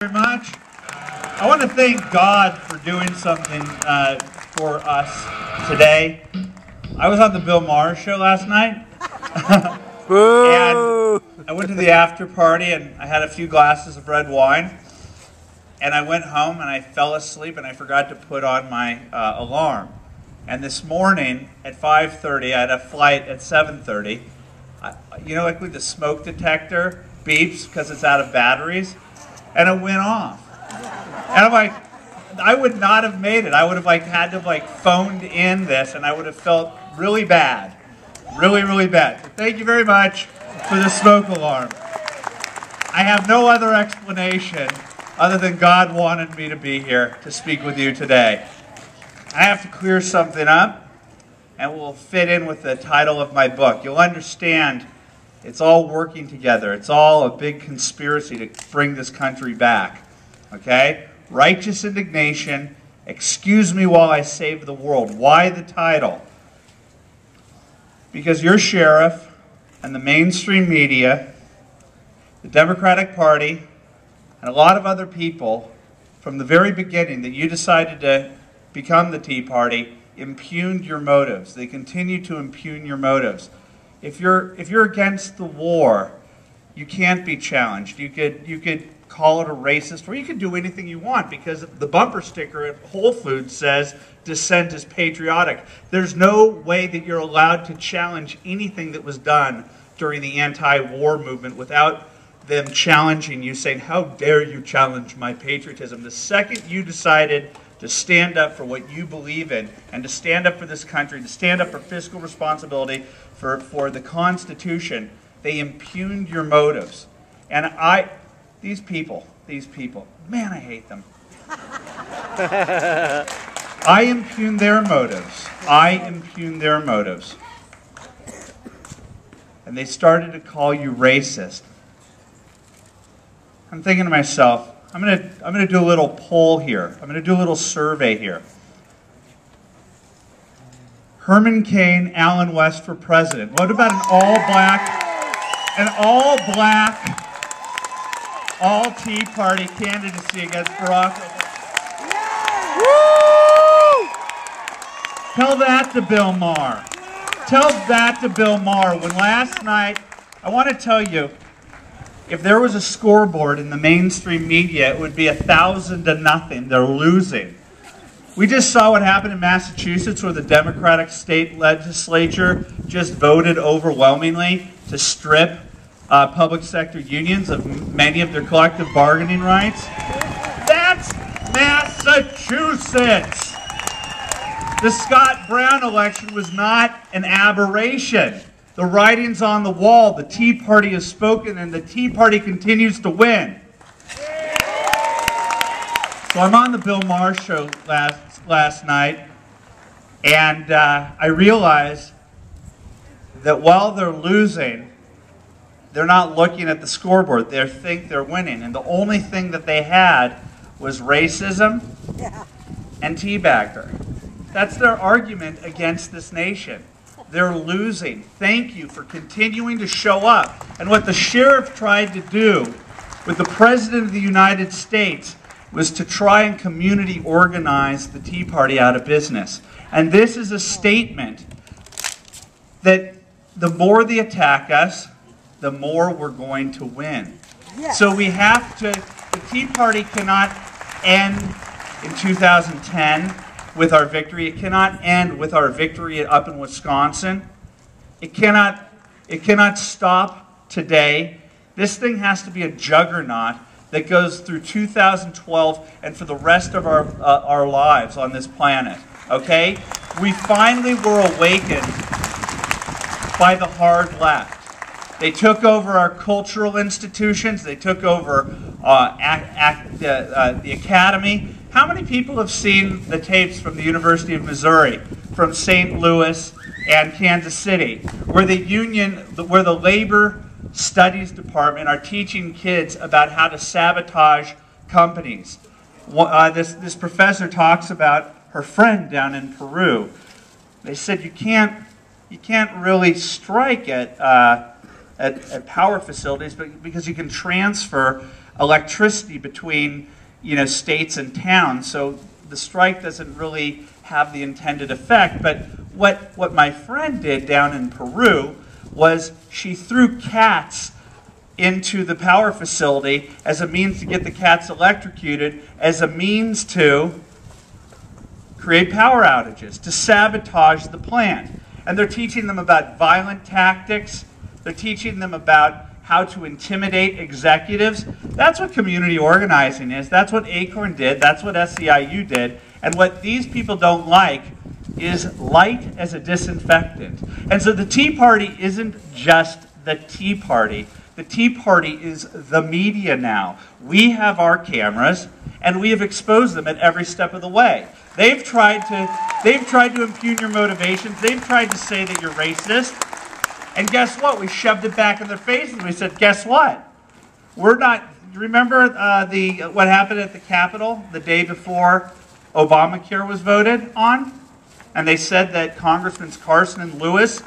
Very much. I want to thank God for doing something for us today. I was on the Bill Maher show last night. And I went to the after party and I had a few glasses of red wine. And I went home and I fell asleep and I forgot to put on my alarm. And this morning at 5:30, I had a flight at 7:30. You know, like with the smoke detector beeps because it's out of batteries. And it went off. And I'm like, I would not have made it. I would have had to phoned in this, and I would have felt really bad. Really, really bad. So thank you very much for the smoke alarm. I have no other explanation other than God wanted me to be here to speak with you today. I have to clear something up, and we'll fit in with the title of my book. You'll understand it's all working together. It's all a big conspiracy to bring this country back. Okay? Righteous indignation. Excuse me while I save the world. Why the title? Because your sheriff and the mainstream media, the Democratic Party, and a lot of other people from the very beginning that you decided to become the Tea Party impugned your motives. They continue to impugn your motives. If you're against the war, you can't be challenged. You could call it a racist, or you could do anything you want because the bumper sticker at Whole Foods says dissent is patriotic. There's no way that you're allowed to challenge anything that was done during the anti-war movement without them challenging you, saying, "How dare you challenge my patriotism?" The second you decided to stand up for what you believe in and to stand up for this country, to stand up for fiscal responsibility, for the Constitution, they impugned your motives. And these people, man, I hate them. I impugn their motives. And they started to call you racist. I'm thinking to myself, I'm gonna do a little poll here. I'm gonna do a little survey here. Herman Cain, Allen West for president. What about an all Tea Party candidacy against Barack Obama? Woo! Tell that to Bill Maher. Tell that to Bill Maher. When last night, I want to tell you, if there was a scoreboard in the mainstream media, it would be 1,000-0. They're losing. We just saw what happened in Massachusetts, where the Democratic state legislature just voted overwhelmingly to strip public sector unions of many of their collective bargaining rights. That's Massachusetts. The Scott Brown election was not an aberration. The writing's on the wall. The Tea Party has spoken, and the Tea Party continues to win. So I'm on the Bill Maher show last night, and I realized that while they're losing, they're not looking at the scoreboard. They think they're winning, and the only thing that they had was racism and teabagger. That's their argument against this nation. They're losing. Thank you for continuing to show up. And what the sheriff tried to do with the President of the United States was to try and community organize the Tea Party out of business. And this is a statement that the more they attack us, the more we're going to win. Yes. So we have to, the Tea Party cannot end in 2010 with our victory. It cannot end with our victory up in Wisconsin. It cannot stop today. This thing has to be a juggernaut that goes through 2012 and for the rest of our lives on this planet. Okay? We finally were awakened by the hard left. They took over our cultural institutions. They took over the academy. How many people have seen the tapes from the University of Missouri, from St. Louis and Kansas City, where the labor studies department are teaching kids about how to sabotage companies? This professor talks about her friend down in Peru. They said you can't really strike at power facilities, but because you can transfer electricity between, states and towns. So the strike doesn't really have the intended effect. But what my friend did down in Peru was she threw cats into the power facility as a means to get the cats electrocuted, as a means to create power outages, to sabotage the plant. And they're teaching them about violent tactics. They're teaching them about how to intimidate executives. That's what community organizing is. That's what ACORN did. That's what SEIU did. And what these people don't like is light as a disinfectant. And so the Tea Party isn't just the Tea Party. The Tea Party is the media now. We have our cameras, and we have exposed them at every step of the way. They've tried to impugn your motivations. They've tried to say that you're racist. And guess what? We shoved it back in their faces. We said, guess what? We're not... Remember what happened at the Capitol the day before Obamacare was voted on? And they said that Congressmen Carson and Lewis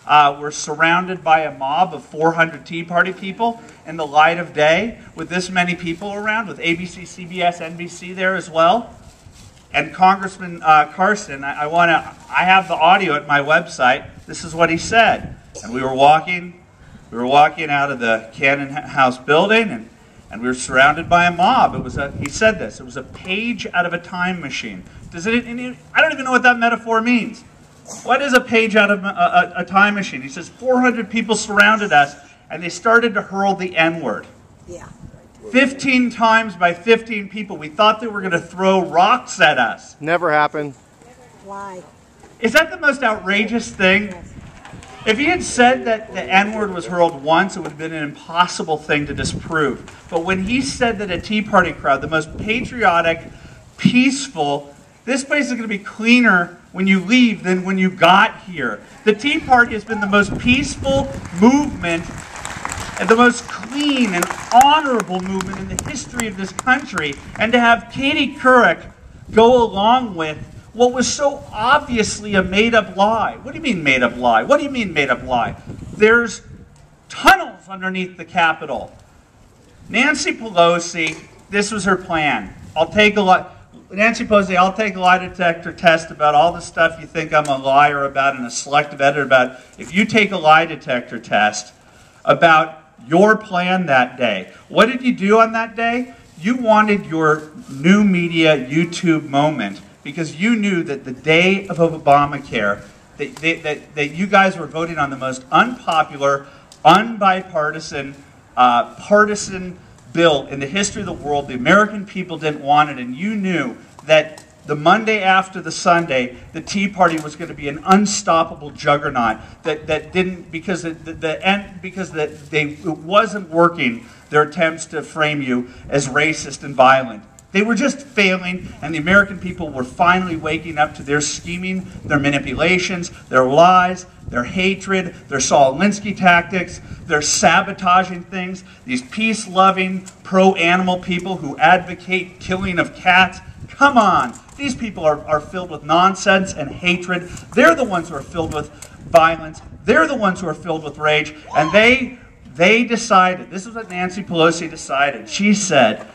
were surrounded by a mob of 400 Tea Party people in the light of day, with this many people around, with ABC, CBS, NBC there as well. And Congressman Carson, I have the audio at my website. This is what he said. And we were walking out of the Cannon House building, and we were surrounded by a mob. He said this. It was a page out of a time machine. I don't even know what that metaphor means. What is a page out of a time machine? He says 400 people surrounded us, and they started to hurl the N-word. Yeah. 15 times by 15 people. We thought they were going to throw rocks at us. Never happened. Why? Is that the most outrageous thing? If he had said that the N-word was hurled once, it would have been an impossible thing to disprove. But when he said that a Tea Party crowd, the most patriotic, peaceful, this place is going to be cleaner when you leave than when you got here. The Tea Party has been the most peaceful movement and the most clean and honorable movement in the history of this country. And to have Katie Couric go along with what was so obviously a made-up lie. What do you mean made-up lie? What do you mean made-up lie? There's tunnels underneath the Capitol. Nancy Pelosi, this was her plan. Nancy Pelosi, I'll take a lie detector test about all the stuff you think I'm a liar about and a selective editor about. If you take a lie detector test about your plan that day, what did you do on that day? You wanted your new media YouTube moment, because you knew that the day of Obamacare, that you guys were voting on the most unpopular, unbipartisan, partisan bill in the history of the world. The American people didn't want it, and you knew that the Monday after the Sunday, the Tea Party was going to be an unstoppable juggernaut that didn't, because it wasn't working, their attempts to frame you as racist and violent. They were just failing, and the American people were finally waking up to their scheming, their manipulations, their lies, their hatred, their Saul Alinsky tactics, their sabotaging things, these peace-loving, pro-animal people who advocate killing of cats. Come on. These people are filled with nonsense and hatred. They're the ones who are filled with violence. They're the ones who are filled with rage. And they decided, this is what Nancy Pelosi decided. She said,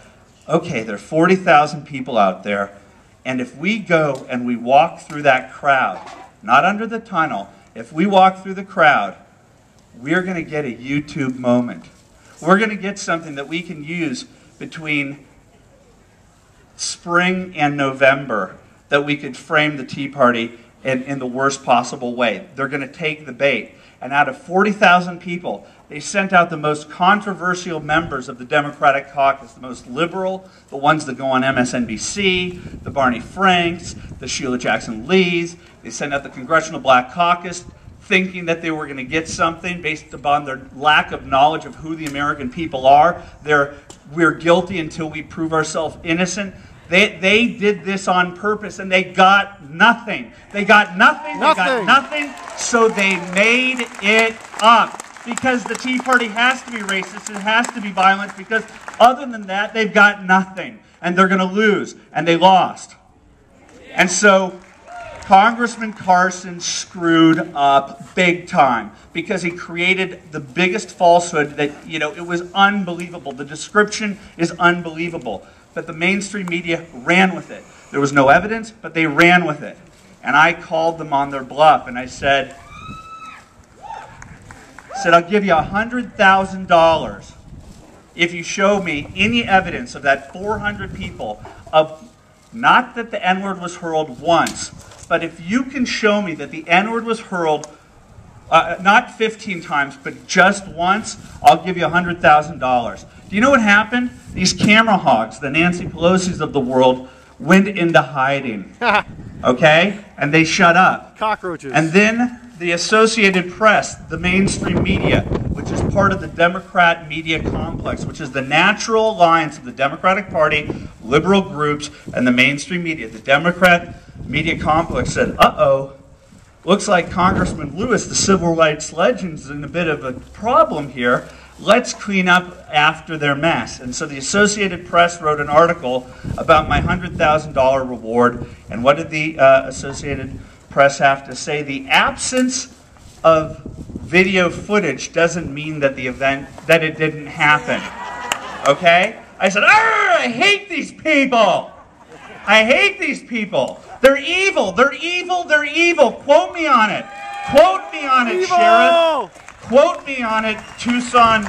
okay, there are 40,000 people out there, and if we go and we walk through that crowd, not under the tunnel, if we walk through the crowd, we're going to get a YouTube moment. We're going to get something that we can use between spring and November, that we could frame the Tea Party in the worst possible way. They're going to take the bait. And out of 40,000 people, they sent out the most controversial members of the Democratic caucus, the most liberal, the ones that go on MSNBC, the Barney Franks, the Sheila Jackson Lees. They sent out the Congressional Black Caucus, thinking that they were going to get something based upon their lack of knowledge of who the American people are. We're guilty until we prove ourselves innocent. They did this on purpose, and they got nothing. They got nothing. They got nothing. So they made it up. Because the Tea Party has to be racist, it has to be violent, because other than that, they've got nothing. And they're going to lose. And they lost. And so Congressman Carson screwed up big time because he created the biggest falsehood that, it was unbelievable. The description is unbelievable. But the mainstream media ran with it. There was no evidence, but they ran with it. And I called them on their bluff, and I said, I'll give you $100,000 if you show me any evidence of that 400 people, of not that the N-word was hurled once, but if you can show me that the N-word was hurled not 15 times, but just once, I'll give you $100,000. Do you know what happened? These camera hogs, the Nancy Pelosi's of the world, went into hiding. Okay? And they shut up. Cockroaches. And then the Associated Press, the mainstream media, which is part of the Democrat media complex, which is the natural alliance of the Democratic Party, liberal groups, and the mainstream media. The Democrat media complex said, uh-oh, looks like Congressman Lewis, the civil rights legend, is in a bit of a problem here. Let's clean up after their mess. And so the Associated Press wrote an article about my $100,000 reward. And what did the Associated Press have to say? The absence of video footage doesn't mean that that it didn't happen. Okay? I said, I hate these people. I hate these people. They're evil. They're evil. They're evil. Quote me on it. Quote me on it, Sheriff. Quote me on it, Tucson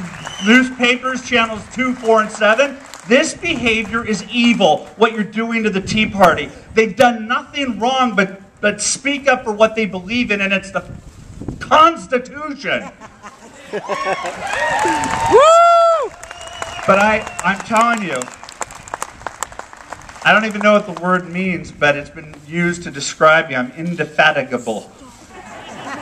newspapers, channels 2, 4, and 7. This behavior is evil, what you're doing to the Tea Party. They've done nothing wrong but speak up for what they believe in, and it's the Constitution. Woo! But I'm telling you, I don't even know what the word means, but it's been used to describe me. I'm indefatigable.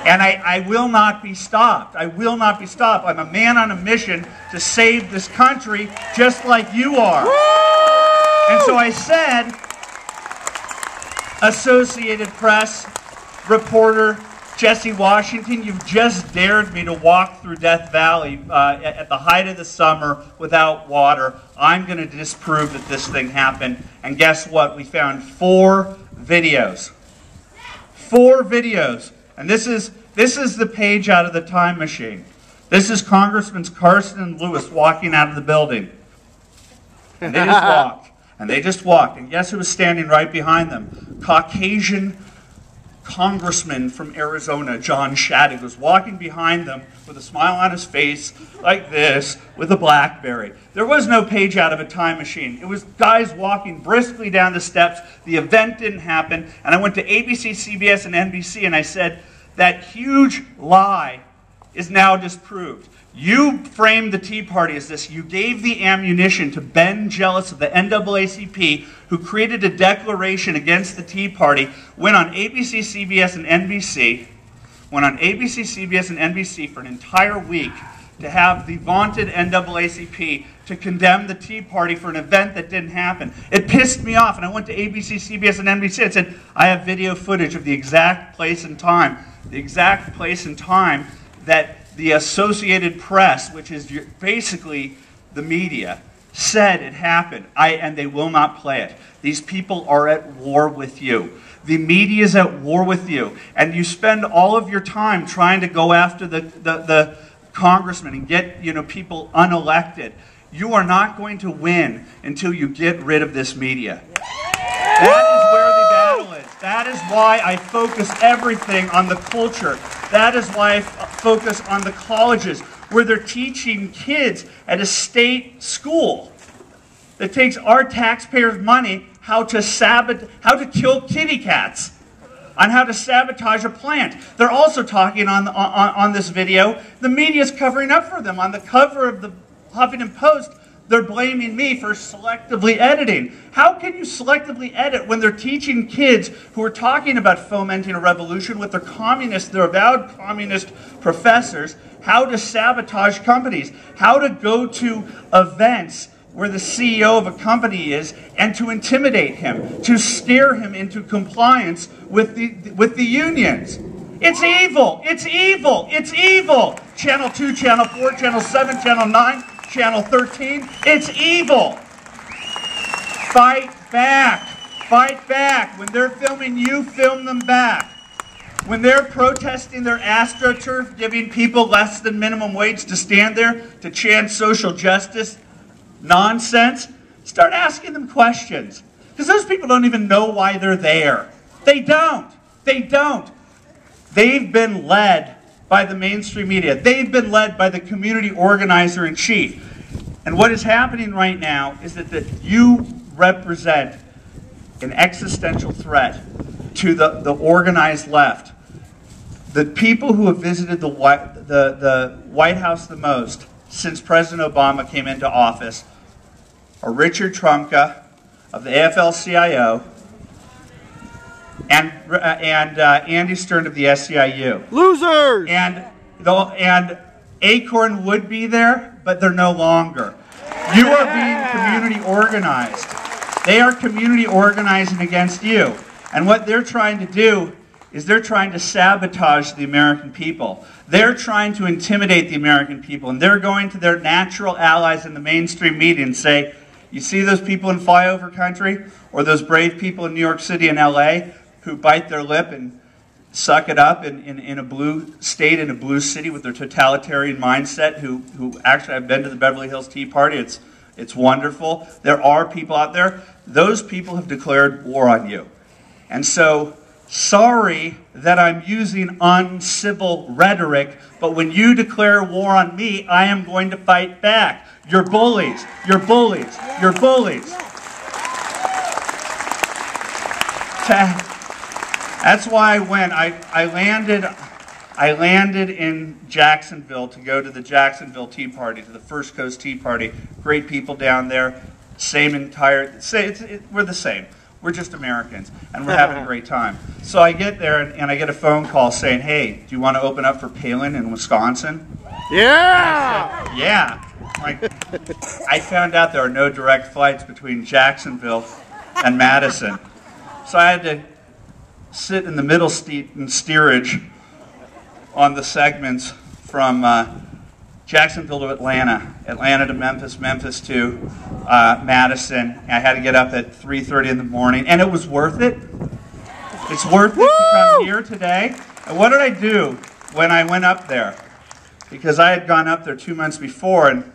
And I will not be stopped. I will not be stopped. I'm a man on a mission to save this country just like you are. Woo! And so I said, Associated Press reporter Jesse Washington, you've just dared me to walk through Death Valley at the height of the summer without water. I'm going to disprove that this thing happened. And guess what? We found 4 videos. 4 videos. And this is the page out of the time machine. This is Congressman Carson and Lewis walking out of the building. And they just walked. And they just walked. And guess who was standing right behind them? Caucasian congressman from Arizona, John Shadegg, was walking behind them with a smile on his face like this with a BlackBerry. There was no page out of a time machine. It was guys walking briskly down the steps. The event didn't happen. And I went to ABC, CBS, and NBC, and I said, that huge lie is now disproved. You framed the Tea Party as this. You gave the ammunition to Ben Jealous of the NAACP, who created a declaration against the Tea Party, went on ABC, CBS, and NBC, for an entire week to have the vaunted NAACP to condemn the Tea Party for an event that didn't happen. It pissed me off, and I went to ABC, CBS, and NBC and said, I have video footage of the exact place and time that the Associated Press, which is basically the media, said it happened. And they will not play it. These people are at war with you. The media is at war with you. And you spend all of your time trying to go after the congressman and get people unelected. You are not going to win until you get rid of this media. That is where the battle is. That is why I focus everything on the culture. That is why I focus on the colleges, where they're teaching kids at a state school that takes our taxpayers' money how to kill kitty cats, on how to sabotage a plant. They're also talking on this video. The media's covering up for them. On the cover of the Huffington Post, they're blaming me for selectively editing. How can you selectively edit when they're teaching kids who are talking about fomenting a revolution with their avowed communist professors, how to sabotage companies, how to go to events where the CEO of a company is and to intimidate him, to scare him into compliance with the unions? It's evil. It's evil. It's evil. Channel 2, Channel 4, Channel 7, Channel 9, Channel 13. It's evil. Fight back. Fight back. When they're filming you, film them back. When they're protesting their AstroTurf, giving people less than minimum wage to stand there to chant social justice nonsense, start asking them questions. Because those people don't even know why they're there. They don't. They don't. They've been led by the mainstream media. They've been led by the community organizer-in-chief. And what is happening right now is that you represent an existential threat to the organized left. The people who have visited the White House the most since President Obama came into office are Richard Trumka of the AFL-CIO and Andy Stern of the SEIU. Losers! And Acorn would be there, but they're no longer. You are being community organized. They are community organizing against you. And what they're trying to do is they're trying to sabotage the American people. They're trying to intimidate the American people. And they're going to their natural allies in the mainstream media and say, you see those people in flyover country? Or those brave people in New York City and LA who bite their lip and suck it up in a blue state, in a blue city with their totalitarian mindset, who actually, I've been to the Beverly Hills Tea Party. It's wonderful. There are people out there. Those people have declared war on you. And so, sorry that I'm using uncivil rhetoric, but when you declare war on me, I am going to fight back. You're bullies. You're bullies. You're bullies. That's why when I landed in Jacksonville to go to the Jacksonville Tea Party, to the First Coast Tea Party. Great people down there. We're the same. We're just Americans, and we're having a great time. So I get there, and I get a phone call saying, hey, do you want to open up for Palin in Wisconsin? Yeah! Said, yeah. I found out there are no direct flights between Jacksonville and Madison. So I had to sit in the middle seat in steerage on the segments from Jacksonville to Atlanta, Atlanta to Memphis, Memphis to Madison. I had to get up at 3:30 in the morning, and it was worth it. It's worth it to come here today. And what did I do when I went up there? Because I had gone up there 2 months before, and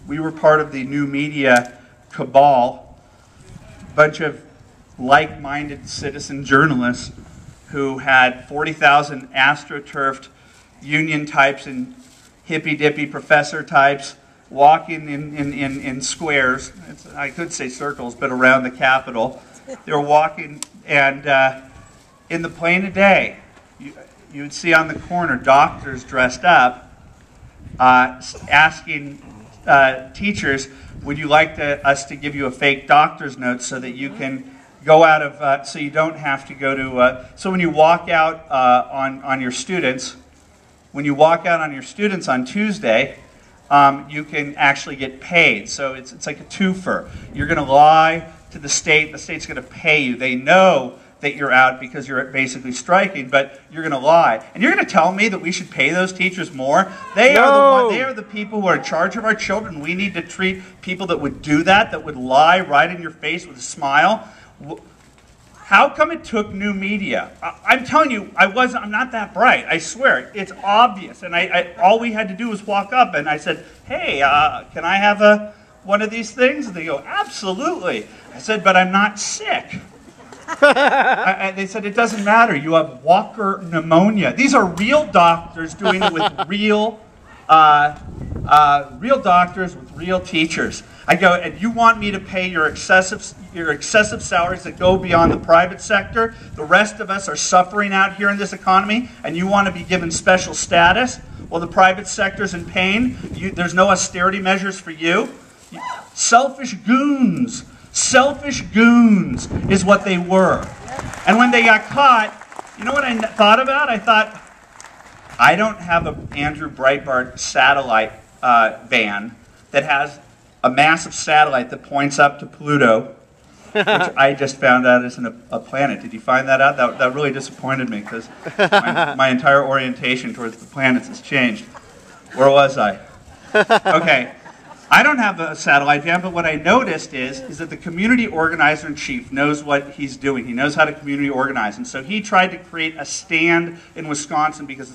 we were part of the new media cabal, a bunch of like-minded citizen journalists who had 40,000 astroturfed union types and hippy-dippy professor types walking in squares. I could say circles, but around the Capitol. They were walking, and in the plane of day, you would see on the corner doctors dressed up asking teachers, would you like us to give you a fake doctor's note so that you can go out of, so you don't have to go to, so when you walk out on your students, when you walk out on your students on Tuesday, you can actually get paid. So it's like a twofer. You're going to lie to the state's going to pay you. They know that you're out because you're basically striking, but you're going to lie. And you're going to tell me that we should pay those teachers more? They are the people who are in charge of our children. We need to treat people that would do that would lie right in your face with a smile. How come it took new media? I'm telling you, I'm not that bright. I swear, it's obvious. And all we had to do was walk up, and I said, hey, can I have one of these things? And they go, absolutely. I said, but I'm not sick. They said, it doesn't matter. You have Walker pneumonia. These are real doctors doing it with real doctors with real teachers. I go, and you want me to pay your excessive salaries that go beyond the private sector? The rest of us are suffering out here in this economy, and you want to be given special status? Well, the private sector's in pain. There's no austerity measures for you. Selfish goons. Selfish goons is what they were. And when they got caught, you know what I thought about? I thought, I don't have an Andrew Breitbart satellite van that has a massive satellite that points up to Pluto, which I just found out isn't a planet. Did you find that out? That really disappointed me because my entire orientation towards the planets has changed. Where was I? Okay. I don't have a satellite van, but what I noticed is that the community organizer-in-chief knows what he's doing. He knows how to community organize. And so he tried to create a stand in Wisconsin because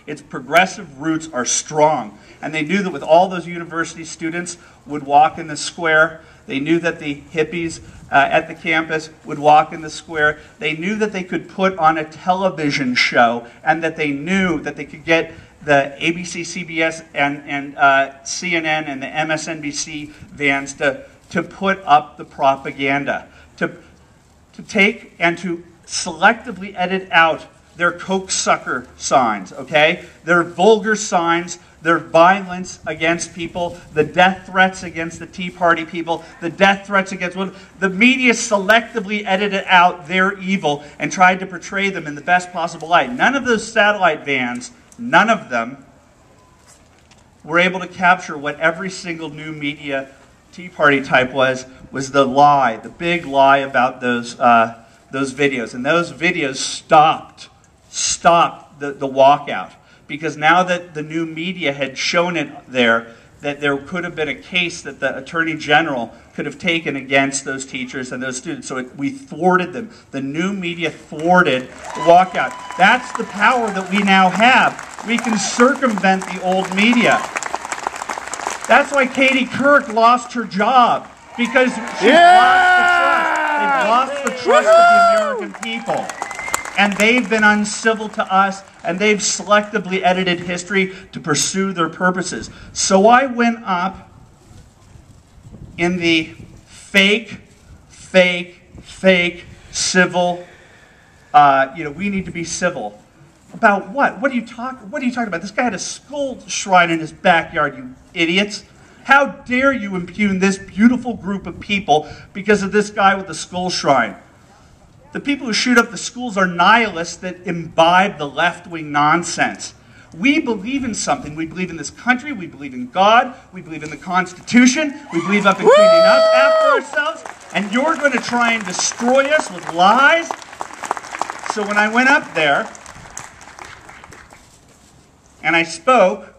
its progressive roots are strong. And they knew that with all those university students would walk in the square. They knew that the hippies at the campus would walk in the square. They knew that they could put on a television show, and that they knew that they could get the ABC, CBS, and CNN and the MSNBC vans to put up the propaganda, to take and to selectively edit out their cokesucker signs, okay? Their vulgar signs, their violence against people, the death threats against the Tea Party people, the death threats against women. The media selectively edited out their evil and tried to portray them in the best possible light. None of those satellite vans, none of them were able to capture what every single new media Tea Party type was the lie, the big lie about those videos. And those videos stopped the walkout. Because now that the new media had shown it there, that there could have been a case that the Attorney General could have taken against those teachers and those students. So we thwarted them. The new media thwarted the walkout. That's the power that we now have. We can circumvent the old media. That's why Katie Couric lost her job. Because she's lost the trust. They've lost the trust of the American people. And they've been uncivil to us, and they've selectively edited history to pursue their purposes. So I went up in the fake civil, we need to be civil. About what? What are you talking about? This guy had a skull shrine in his backyard, you idiots. How dare you impugn this beautiful group of people because of this guy with the skull shrine? The people who shoot up the schools are nihilists that imbibe the left-wing nonsense. We believe in something. We believe in this country. We believe in God. We believe in the Constitution. We believe up in cleaning up after ourselves. And you're going to try and destroy us with lies? So when I went up there and I spoke,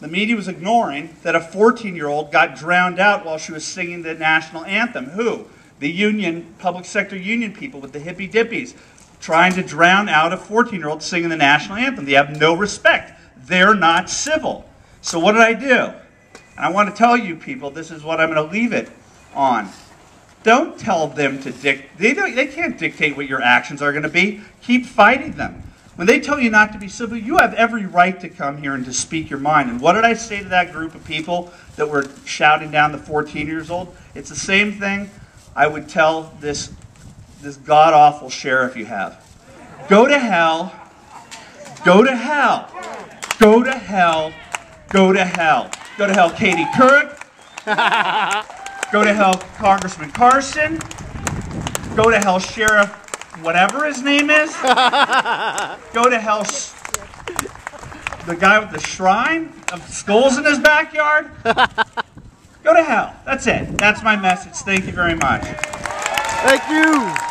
the media was ignoring that a 14-year-old got drowned out while she was singing the national anthem. Who? The union, public sector union people with the hippy dippies, trying to drown out a 14-year-old singing the national anthem. They have no respect. They're not civil. So what did I do? And I want to tell you people, this is what I'm going to leave it on. Don't tell them to they can't dictate what your actions are going to be. Keep fighting them. When they tell you not to be civil, you have every right to come here and to speak your mind. And what did I say to that group of people that were shouting down the 14-years-old? It's the same thing I would tell this god-awful sheriff you have. Go to hell. Go to hell. Go to hell. Go to hell. Go to hell, Katie Couric. Go to hell, Congressman Carson. Go to hell, Sheriff, whatever his name is. Go to hell, the guy with the shrine of skulls in his backyard. Go to hell. That's it. That's my message. Thank you very much. Thank you.